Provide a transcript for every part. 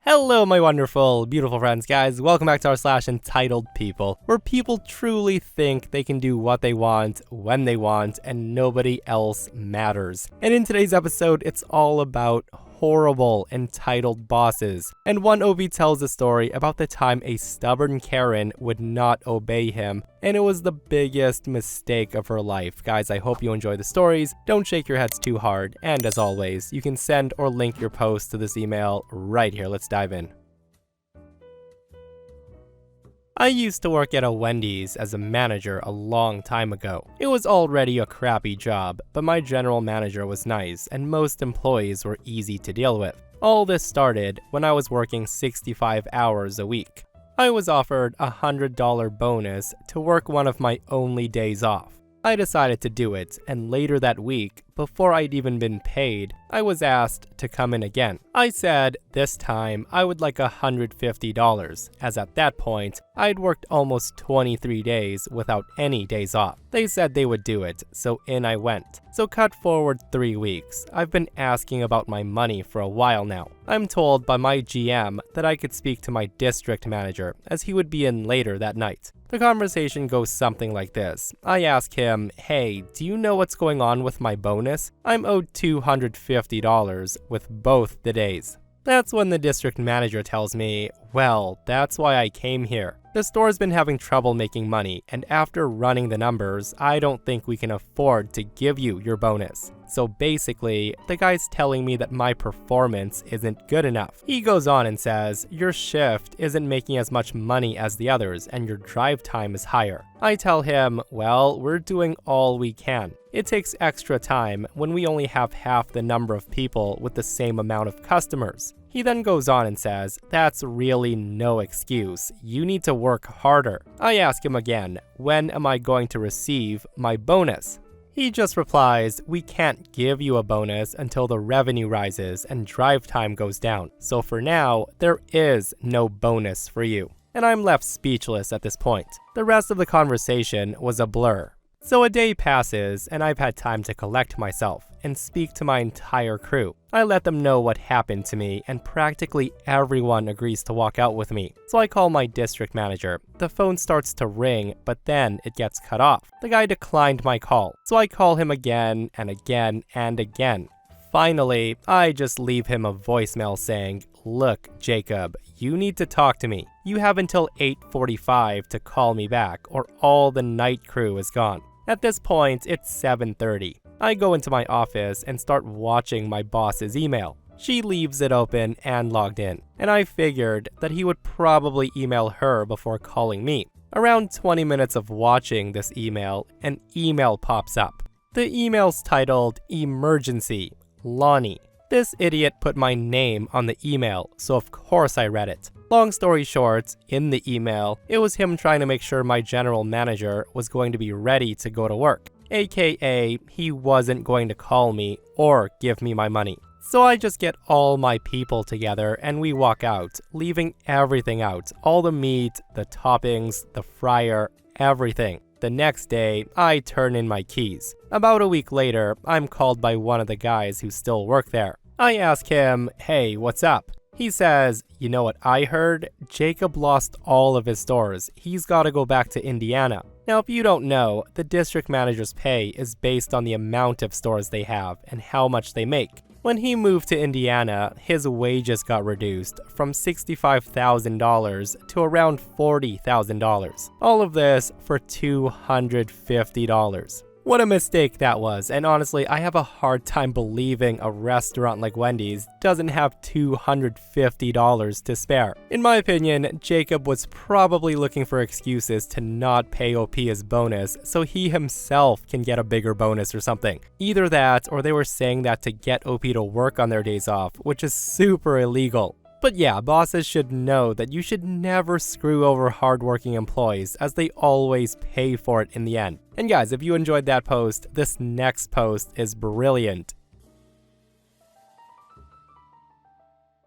Hello my wonderful, beautiful friends, guys. Welcome back to our /EntitledPeople, where people truly think they can do what they want, when they want, and nobody else matters. And in today's episode, it's all about horrible entitled bosses. And one OB tells a story about the time a stubborn Karen would not obey him, and it was the biggest mistake of her life. Guys, I hope you enjoy the stories. Don't shake your heads too hard, and as always, you can send or link your post to this email right here. Let's dive in. I used to work at a Wendy's as a manager a long time ago. It was already a crappy job, but my general manager was nice and most employees were easy to deal with. All this started when I was working 65 hours a week. I was offered a $100 bonus to work one of my only days off. I decided to do it, and later that week, before I'd even been paid, I was asked to come in again. I said this time I would like $150, as at that point, I'd worked almost 23 days without any days off. They said they would do it, so in I went. So cut forward 3 weeks. I've been asking about my money for a while now. I'm told by my GM that I could speak to my district manager, as he would be in later that night. The conversation goes something like this. I ask him, hey, do you know what's going on with my bonus? I'm owed $250 with both the days. That's when the district manager tells me, well, that's why I came here. The store's been having trouble making money, and after running the numbers, I don't think we can afford to give you your bonus. So basically, the guy's telling me that my performance isn't good enough. He goes on and says, your shift isn't making as much money as the others, and your drive time is higher. I tell him, well, we're doing all we can. It takes extra time when we only have half the number of people with the same amount of customers. He then goes on and says, that's really no excuse. You need to work harder. I ask him again, when am I going to receive my bonus? He just replies, we can't give you a bonus until the revenue rises and drive time goes down. So for now, there is no bonus for you. And I'm left speechless at this point. The rest of the conversation was a blur. So a day passes, and I've had time to collect myself and speak to my entire crew. I let them know what happened to me, and practically everyone agrees to walk out with me. So I call my district manager. The phone starts to ring, but then it gets cut off. The guy declined my call, so I call him again and again and again. Finally, I just leave him a voicemail saying, look, Jacob, you need to talk to me. You have until 8:45 to call me back, or all the night crew is gone. At this point, it's 7:30. I go into my office and start watching my boss's email. She leaves it open and logged in, and I figured that he would probably email her before calling me. Around 20 minutes of watching this email, an email pops up. The email's titled, Emergency, Lonnie. This idiot put my name on the email, so of course I read it. Long story short, in the email, it was him trying to make sure my general manager was going to be ready to go to work, aka he wasn't going to call me or give me my money. So I just get all my people together and we walk out, leaving everything out, all the meat, the toppings, the fryer, everything. The next day, I turn in my keys. About a week later, I'm called by one of the guys who still work there. I ask him, hey, what's up? He says, you know what I heard? Jacob lost all of his stores. He's got to go back to Indiana. Now, if you don't know, the district manager's pay is based on the amount of stores they have and how much they make. When he moved to Indiana, his wages got reduced from $65,000 to around $40,000. All of this for $250. What a mistake that was, and honestly, I have a hard time believing a restaurant like Wendy's doesn't have $250 to spare. In my opinion, Jacob was probably looking for excuses to not pay OP his bonus so he himself can get a bigger bonus or something. Either that, or they were saying that to get OP to work on their days off, which is super illegal. But yeah, bosses should know that you should never screw over hardworking employees, as they always pay for it in the end. And guys, if you enjoyed that post, this next post is brilliant.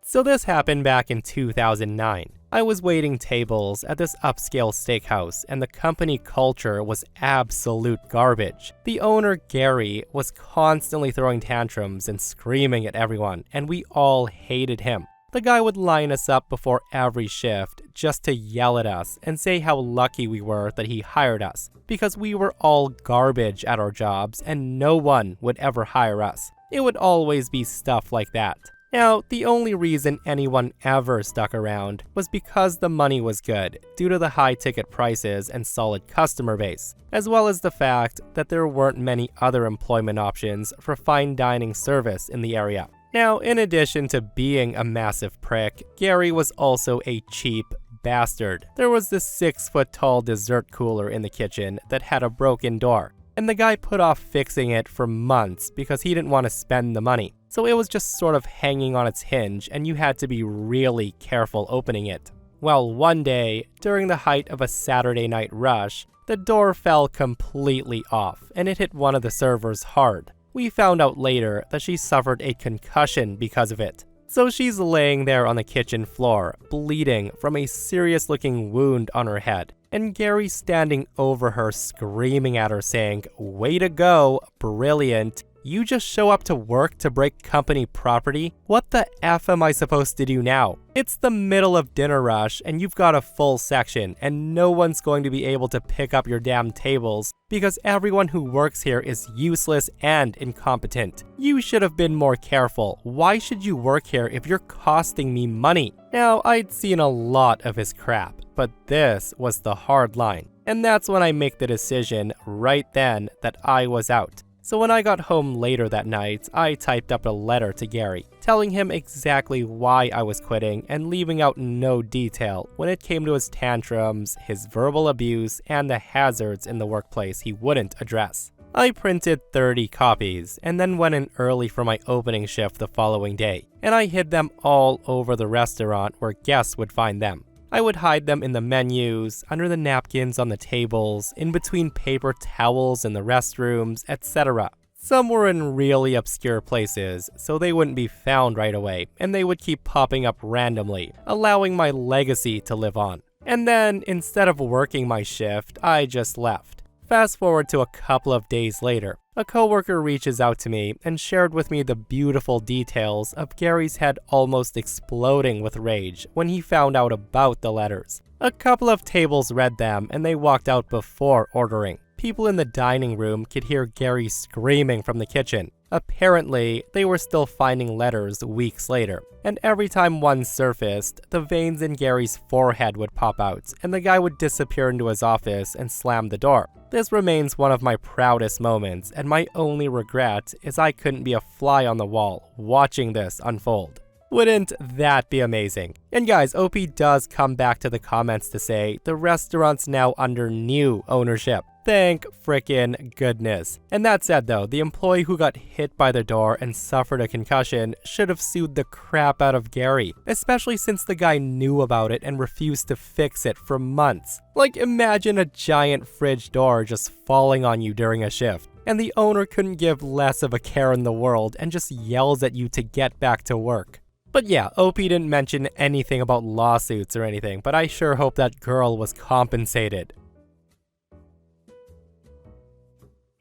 So this happened back in 2009. I was waiting tables at this upscale steakhouse, and the company culture was absolute garbage. The owner, Gary, was constantly throwing tantrums and screaming at everyone, and we all hated him. The guy would line us up before every shift just to yell at us and say how lucky we were that he hired us, because we were all garbage at our jobs and no one would ever hire us. It would always be stuff like that. Now, the only reason anyone ever stuck around was because the money was good, due to the high ticket prices and solid customer base, as well as the fact that there weren't many other employment options for fine dining service in the area. Now, in addition to being a massive prick, Gary was also a cheap bastard. There was this 6-foot-tall dessert cooler in the kitchen that had a broken door, and the guy put off fixing it for months because he didn't want to spend the money. So it was just sort of hanging on its hinge and you had to be really careful opening it. Well, one day, during the height of a Saturday night rush, the door fell completely off and it hit one of the servers hard. We found out later that she suffered a concussion because of it. So she's laying there on the kitchen floor, bleeding from a serious-looking wound on her head, and Gary's standing over her screaming at her saying, "Way to go, brilliant. You just show up to work to break company property? What the F am I supposed to do now? It's the middle of dinner rush and you've got a full section and no one's going to be able to pick up your damn tables because everyone who works here is useless and incompetent. You should have been more careful. Why should you work here if you're costing me money?" Now, I'd seen a lot of his crap, but this was the hard line. And that's when I make the decision right then that I was out. So when I got home later that night, I typed up a letter to Gary, telling him exactly why I was quitting and leaving out no detail when it came to his tantrums, his verbal abuse, and the hazards in the workplace he wouldn't address. I printed 30 copies and then went in early for my opening shift the following day, and I hid them all over the restaurant where guests would find them. I would hide them in the menus, under the napkins on the tables, in between paper towels in the restrooms, etc. Some were in really obscure places, so they wouldn't be found right away, and they would keep popping up randomly, allowing my legacy to live on. And then, instead of working my shift, I just left. Fast forward to a couple of days later, a coworker reaches out to me and shared with me the beautiful details of Gary's head almost exploding with rage when he found out about the letters. A couple of tables read them and they walked out before ordering. People in the dining room could hear Gary screaming from the kitchen. Apparently, they were still finding letters weeks later, and every time one surfaced, the veins in Gary's forehead would pop out, and the guy would disappear into his office and slam the door. This remains one of my proudest moments, and my only regret is I couldn't be a fly on the wall watching this unfold. Wouldn't that be amazing? And guys, OP does come back to the comments to say the restaurant's now under new ownership. Thank frickin' goodness. And that said though, the employee who got hit by the door and suffered a concussion should have sued the crap out of Gary, especially since the guy knew about it and refused to fix it for months. Like, imagine a giant fridge door just falling on you during a shift, and the owner couldn't give less of a care in the world and just yells at you to get back to work. But yeah, OP didn't mention anything about lawsuits or anything, but I sure hope that girl was compensated.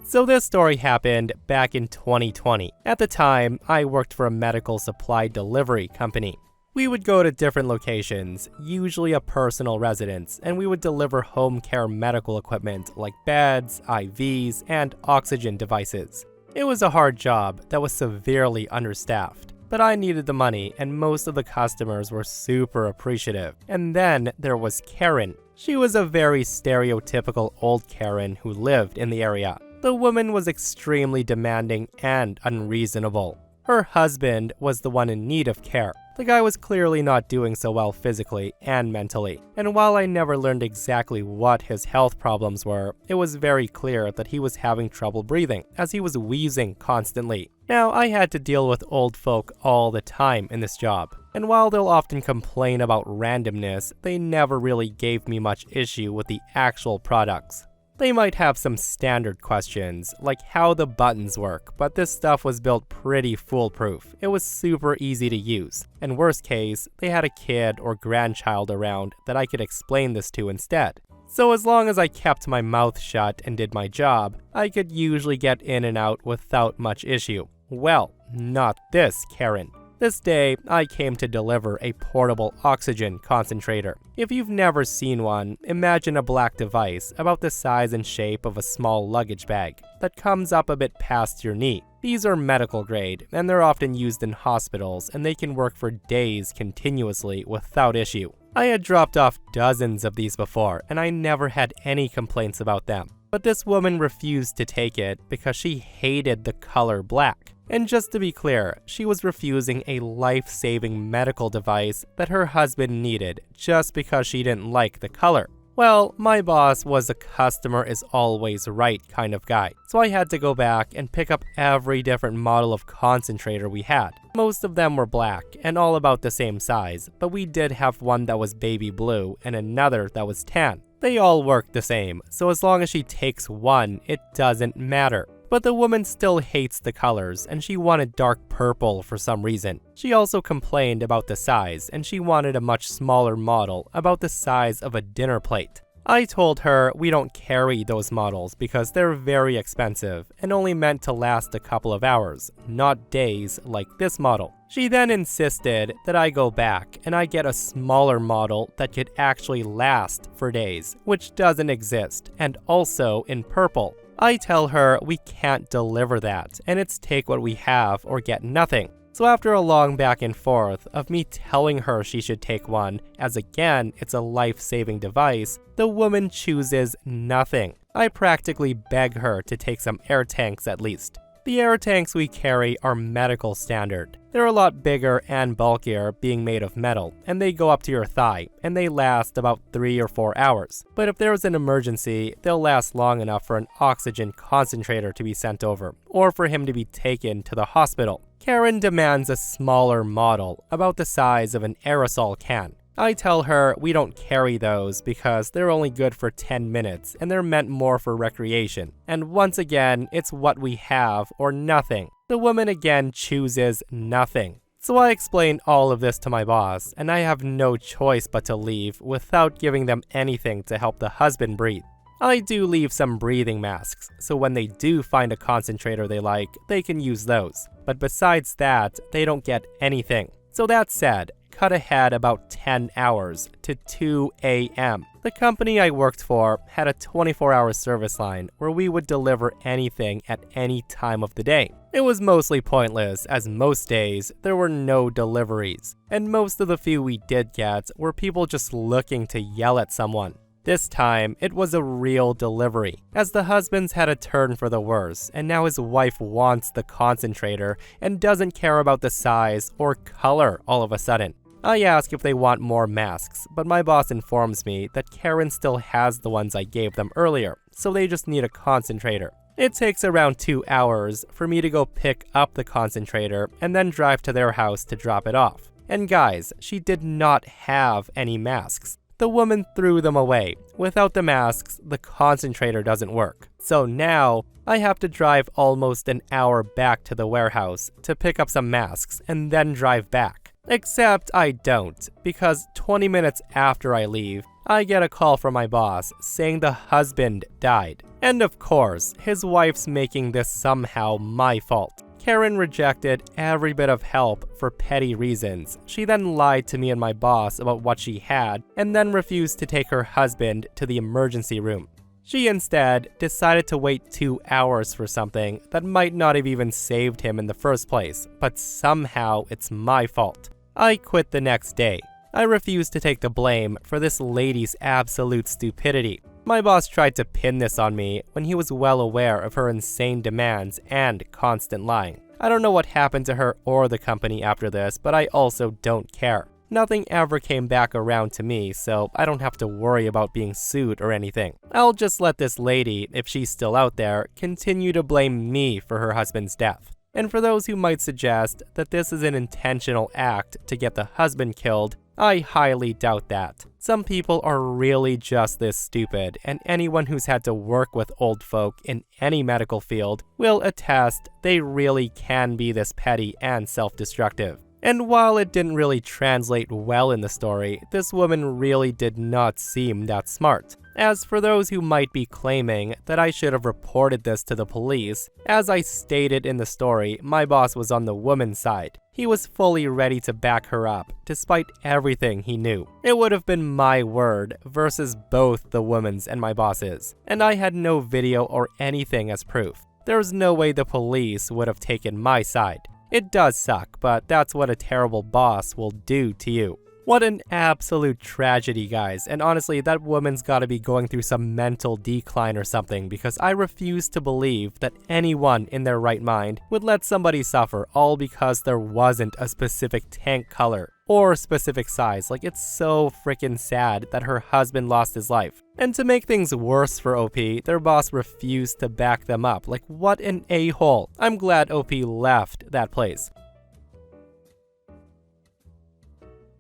So this story happened back in 2020. At the time, I worked for a medical supply delivery company. We would go to different locations, usually a personal residence, and we would deliver home care medical equipment like beds, IVs, and oxygen devices. It was a hard job that was severely understaffed, but I needed the money and most of the customers were super appreciative. And then there was Karen. She was a very stereotypical old Karen who lived in the area. The woman was extremely demanding and unreasonable. Her husband was the one in need of care. The guy was clearly not doing so well physically and mentally, and while I never learned exactly what his health problems were, it was very clear that he was having trouble breathing, as he was wheezing constantly. Now, I had to deal with old folk all the time in this job, and while they'll often complain about randomness, they never really gave me much issue with the actual products. They might have some standard questions, like how the buttons work, but this stuff was built pretty foolproof. It was super easy to use, and worst case, they had a kid or grandchild around that I could explain this to instead. So as long as I kept my mouth shut and did my job, I could usually get in and out without much issue. Well, not this Karen. This day, I came to deliver a portable oxygen concentrator. If you've never seen one, imagine a black device about the size and shape of a small luggage bag that comes up a bit past your knee. These are medical grade, and they're often used in hospitals, and they can work for days continuously without issue. I had dropped off dozens of these before, and I never had any complaints about them. But this woman refused to take it because she hated the color black. And just to be clear, she was refusing a life-saving medical device that her husband needed just because she didn't like the color. Well, my boss was a customer is always right kind of guy, so I had to go back and pick up every different model of concentrator we had. Most of them were black and all about the same size, but we did have one that was baby blue and another that was tan. They all worked the same, so as long as she takes one, it doesn't matter. But the woman still hates the colors, and she wanted dark purple for some reason. She also complained about the size, and she wanted a much smaller model, about the size of a dinner plate. I told her we don't carry those models because they're very expensive and only meant to last a couple of hours, not days like this model. She then insisted that I go back and I get a smaller model that could actually last for days, which doesn't exist, and also in purple. I tell her we can't deliver that, and it's take what we have or get nothing. So after a long back and forth of me telling her she should take one, as again, it's a life-saving device, the woman chooses nothing. I practically beg her to take some air tanks at least. The air tanks we carry are medical standard. They're a lot bigger and bulkier, being made of metal, and they go up to your thigh, and they last about 3 or 4 hours. But if there's an emergency, they'll last long enough for an oxygen concentrator to be sent over, or for him to be taken to the hospital. Karen demands a smaller model, about the size of an aerosol can. I tell her we don't carry those because they're only good for 10 minutes and they're meant more for recreation. And once again, it's what we have or nothing. The woman again chooses nothing. So I explain all of this to my boss, and I have no choice but to leave without giving them anything to help the husband breathe. I do leave some breathing masks, so when they do find a concentrator they like, they can use those. But besides that, they don't get anything. So that said, cut ahead about 10 hours to 2 a.m. The company I worked for had a 24-hour service line where we would deliver anything at any time of the day. It was mostly pointless, as most days there were no deliveries, and most of the few we did get were people just looking to yell at someone. This time, it was a real delivery, as the husband's had a turn for the worse, and now his wife wants the concentrator and doesn't care about the size or color all of a sudden. I ask if they want more masks, but my boss informs me that Karen still has the ones I gave them earlier, so they just need a concentrator. It takes around 2 hours for me to go pick up the concentrator and then drive to their house to drop it off. And guys, she did not have any masks. The woman threw them away. Without the masks, the concentrator doesn't work. So now, I have to drive almost an hour back to the warehouse to pick up some masks and then drive back. Except I don't, because 20 minutes after I leave, I get a call from my boss saying the husband died. And of course, his wife's making this somehow my fault. Karen rejected every bit of help for petty reasons. She then lied to me and my boss about what she had, and then refused to take her husband to the emergency room. She instead decided to wait 2 hours for something that might not have even saved him in the first place, but somehow it's my fault. I quit the next day. I refused to take the blame for this lady's absolute stupidity. My boss tried to pin this on me when he was well aware of her insane demands and constant lying. I don't know what happened to her or the company after this, but I also don't care. Nothing ever came back around to me, so I don't have to worry about being sued or anything. I'll just let this lady, if she's still out there, continue to blame me for her husband's death. And for those who might suggest that this is an intentional act to get the husband killed, I highly doubt that. Some people are really just this stupid, and anyone who's had to work with old folk in any medical field will attest they really can be this petty and self-destructive. And while it didn't really translate well in the story, this woman really did not seem that smart. As for those who might be claiming that I should have reported this to the police, as I stated in the story, my boss was on the woman's side. He was fully ready to back her up, despite everything he knew. It would have been my word versus both the woman's and my boss's, and I had no video or anything as proof. There was no way the police would have taken my side. It does suck, but that's what a terrible boss will do to you. What an absolute tragedy, guys, and honestly, that woman's gotta be going through some mental decline or something, because I refuse to believe that anyone in their right mind would let somebody suffer all because there wasn't a specific tank color or specific size. Like, it's so freaking sad that her husband lost his life. And to make things worse for OP, their boss refused to back them up. Like, what an a-hole. I'm glad OP left that place.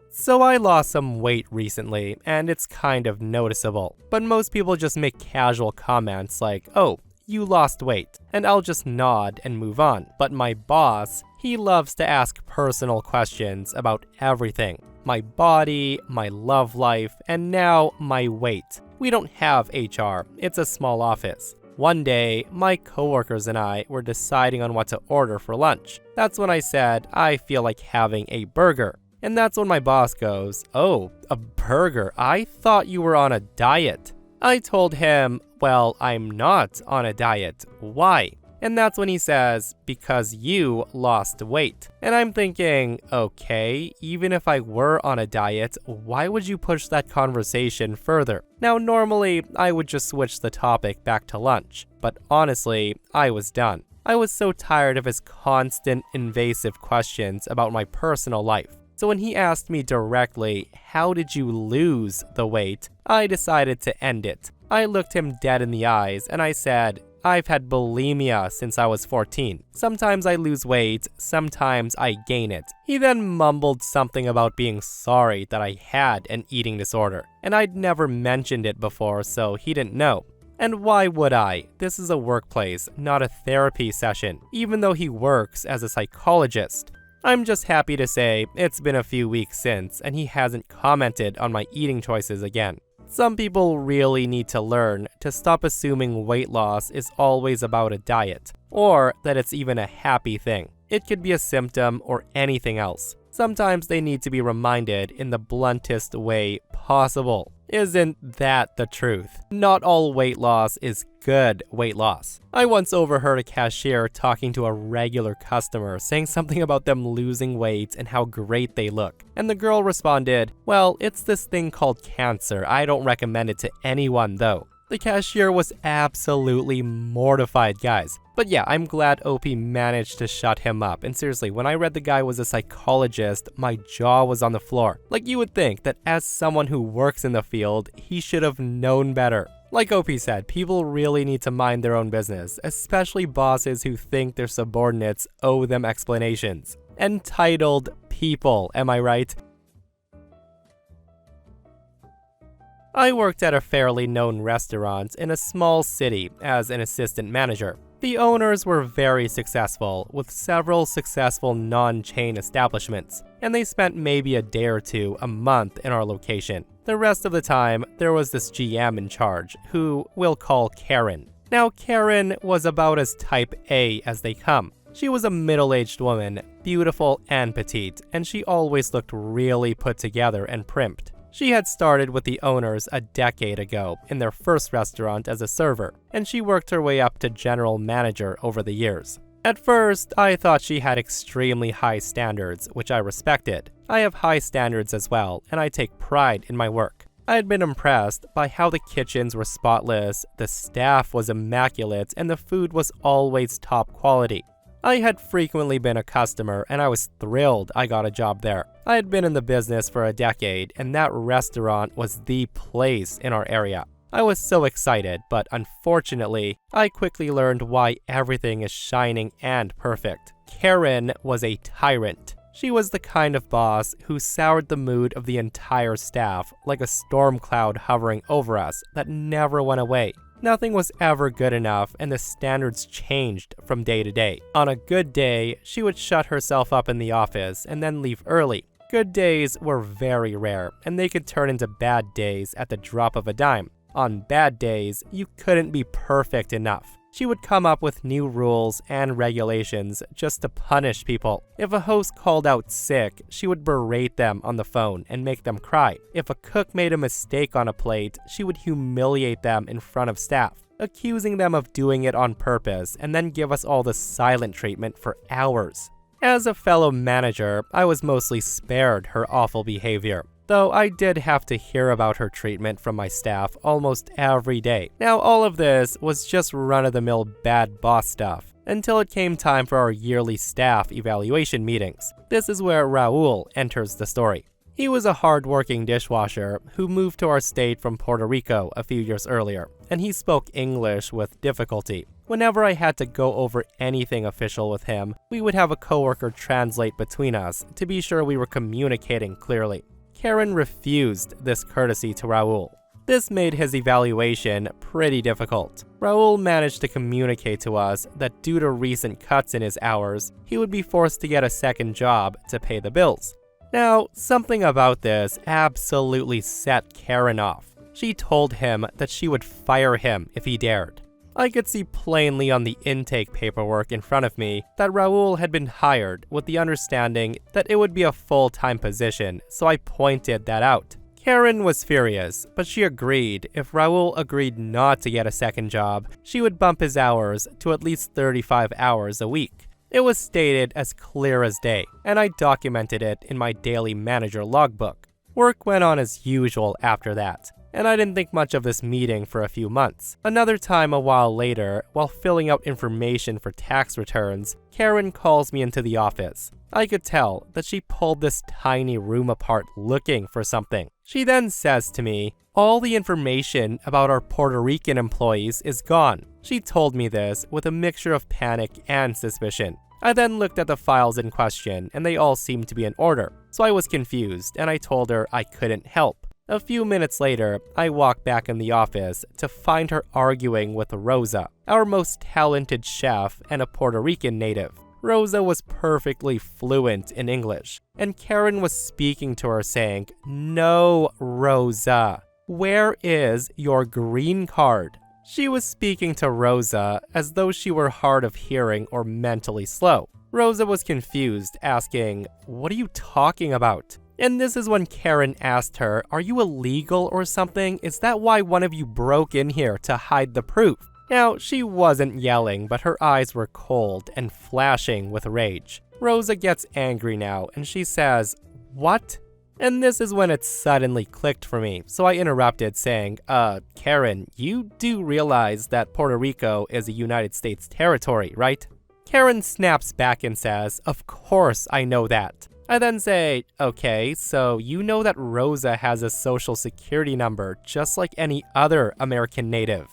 So I lost some weight recently, and it's kind of noticeable. But most people just make casual comments like, "Oh, you lost weight," and I'll just nod and move on. But my boss, he loves to ask personal questions about everything. My body, my love life, and now my weight. We don't have HR, it's a small office. One day, my coworkers and I were deciding on what to order for lunch. That's when I said, I feel like having a burger. And that's when my boss goes, "Oh, a burger? I thought you were on a diet." I told him, "Well, I'm not on a diet. Why?" And that's when he says, "Because you lost weight." And I'm thinking, okay, even if I were on a diet, why would you push that conversation further? Now, normally, I would just switch the topic back to lunch, but honestly, I was done. I was so tired of his constant, invasive questions about my personal life. So when he asked me directly, "How did you lose the weight?" I decided to end it. I looked him dead in the eyes and I said, "I've had bulimia since I was 14. Sometimes I lose weight, sometimes I gain it." He then mumbled something about being sorry that I had an eating disorder, and I'd never mentioned it before, so he didn't know. And why would I? This is a workplace, not a therapy session, even though he works as a psychologist. I'm just happy to say it's been a few weeks since, and he hasn't commented on my eating choices again. Some people really need to learn to stop assuming weight loss is always about a diet, or that it's even a happy thing. It could be a symptom or anything else. Sometimes they need to be reminded in the bluntest way possible. Isn't that the truth? Not all weight loss is good weight loss. I once overheard a cashier talking to a regular customer saying something about them losing weight and how great they look. And the girl responded, "Well, it's this thing called cancer. I don't recommend it to anyone though." The cashier was absolutely mortified, guys. But yeah, I'm glad OP managed to shut him up. And seriously, when I read the guy was a psychologist, my jaw was on the floor. Like, you would think that as someone who works in the field, he should have known better. Like OP said, people really need to mind their own business, especially bosses who think their subordinates owe them explanations. Entitled people, am I right? I worked at a fairly known restaurant in a small city as an assistant manager. The owners were very successful, with several successful non-chain establishments, and they spent maybe a day or two a month in our location. The rest of the time, there was this GM in charge, who we'll call Karen. Now, Karen was about as type A as they come. She was a middle-aged woman, beautiful and petite, and she always looked really put together and primped. She had started with the owners a decade ago in their first restaurant as a server, and she worked her way up to general manager over the years. At first, I thought she had extremely high standards, which I respected. I have high standards as well, and I take pride in my work. I had been impressed by how the kitchens were spotless, the staff was immaculate, and the food was always top quality. I had frequently been a customer, and I was thrilled I got a job there. I had been in the business for a decade, and that restaurant was the place in our area. I was so excited, but unfortunately, I quickly learned why everything is shining and perfect. Karen was a tyrant. She was the kind of boss who soured the mood of the entire staff like a storm cloud hovering over us that never went away. Nothing was ever good enough, and the standards changed from day to day. On a good day, she would shut herself up in the office and then leave early. Good days were very rare, and they could turn into bad days at the drop of a dime. On bad days, you couldn't be perfect enough. She would come up with new rules and regulations just to punish people. If a host called out sick, she would berate them on the phone and make them cry. If a cook made a mistake on a plate, she would humiliate them in front of staff, accusing them of doing it on purpose, and then give us all the silent treatment for hours. As a fellow manager, I was mostly spared her awful behavior, though I did have to hear about her treatment from my staff almost every day. Now, all of this was just run-of-the-mill bad boss stuff, until it came time for our yearly staff evaluation meetings. This is where Raul enters the story. He was a hard-working dishwasher who moved to our state from Puerto Rico a few years earlier, and he spoke English with difficulty. Whenever I had to go over anything official with him, we would have a coworker translate between us to be sure we were communicating clearly. Karen refused this courtesy to Raul. This made his evaluation pretty difficult. Raul managed to communicate to us that due to recent cuts in his hours, he would be forced to get a second job to pay the bills. Now, something about this absolutely set Karen off. She told him that she would fire him if he dared. I could see plainly on the intake paperwork in front of me that Raul had been hired with the understanding that it would be a full-time position, so I pointed that out. Karen was furious, but she agreed if Raul agreed not to get a second job, she would bump his hours to at least 35 hours a week. It was stated as clear as day, and I documented it in my daily manager logbook. Work went on as usual after that, and I didn't think much of this meeting for a few months. Another time a while later, while filling out information for tax returns, Karen calls me into the office. I could tell that she pulled this tiny room apart looking for something. She then says to me, "All the information about our Puerto Rican employees is gone." She told me this with a mixture of panic and suspicion. I then looked at the files in question, and they all seemed to be in order, so I was confused, and I told her I couldn't help. A few minutes later, I walked back in the office to find her arguing with Rosa, our most talented chef and a Puerto Rican native. Rosa was perfectly fluent in English, and Karen was speaking to her saying, "No, Rosa, where is your green card?" She was speaking to Rosa as though she were hard of hearing or mentally slow. Rosa was confused, asking, "What are you talking about?" And this is when Karen asked her, "Are you illegal or something? Is that why one of you broke in here to hide the proof?" Now, she wasn't yelling, but her eyes were cold and flashing with rage. Rosa gets angry now, and she says, "What?" And this is when it suddenly clicked for me, so I interrupted saying, Karen, you do realize that Puerto Rico is a United States territory, right?" Karen snaps back and says, "Of course I know that." I then say, "Okay, so you know that Rosa has a social security number just like any other American native."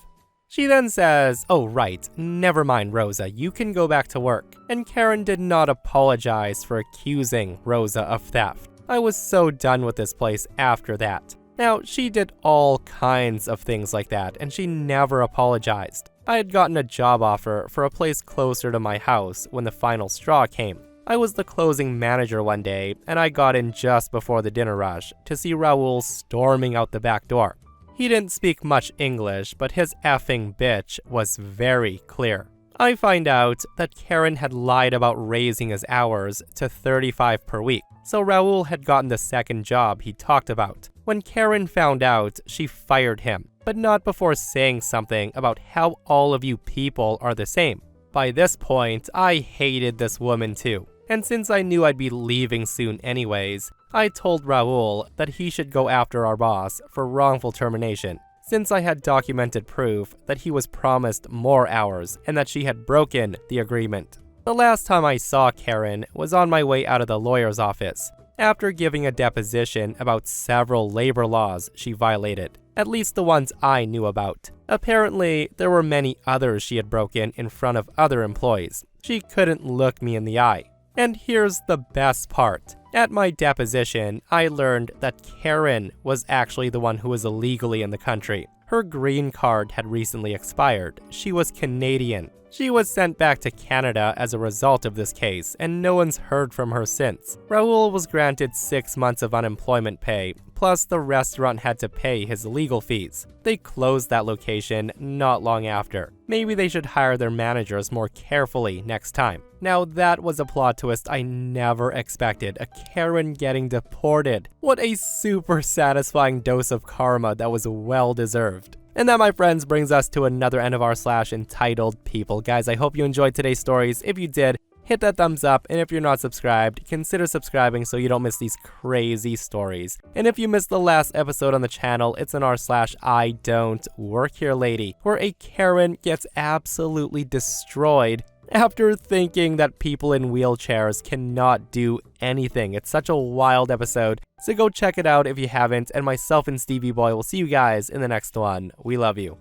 She then says, "Oh right, never mind Rosa, you can go back to work." And Karen did not apologize for accusing Rosa of theft. I was so done with this place after that. Now, she did all kinds of things like that, and she never apologized. I had gotten a job offer for a place closer to my house when the final straw came. I was the closing manager one day, and I got in just before the dinner rush to see Raul storming out the back door. He didn't speak much English, but his effing bitch was very clear. I find out that Karen had lied about raising his hours to 35 per week, so Raul had gotten the second job he talked about. When Karen found out, she fired him, but not before saying something about how all of you people are the same. By this point, I hated this woman too, and since I knew I'd be leaving soon anyways, I told Raul that he should go after our boss for wrongful termination, since I had documented proof that he was promised more hours and that she had broken the agreement. The last time I saw Karen was on my way out of the lawyer's office, after giving a deposition about several labor laws she violated, at least the ones I knew about. Apparently, there were many others she had broken in front of other employees. She couldn't look me in the eye. And here's the best part. At my deposition, I learned that Karen was actually the one who was illegally in the country. Her green card had recently expired. She was Canadian. She was sent back to Canada as a result of this case, and no one's heard from her since. Raul was granted 6 months of unemployment pay, plus the restaurant had to pay his legal fees. They closed that location not long after. Maybe they should hire their managers more carefully next time. Now that was a plot twist I never expected, a Karen getting deported. What a super satisfying dose of karma that was well deserved. And that, my friends, brings us to another end of our / entitled people. Guys, I hope you enjoyed today's stories. If you did, hit that thumbs up, and if you're not subscribed, consider subscribing so you don't miss these crazy stories. And if you missed the last episode on the channel, it's in our / I don't work here lady, where a Karen gets absolutely destroyed after thinking that people in wheelchairs cannot do anything. It's such a wild episode, so go check it out if you haven't, and myself and Stevie Boy will see you guys in the next one. We love you.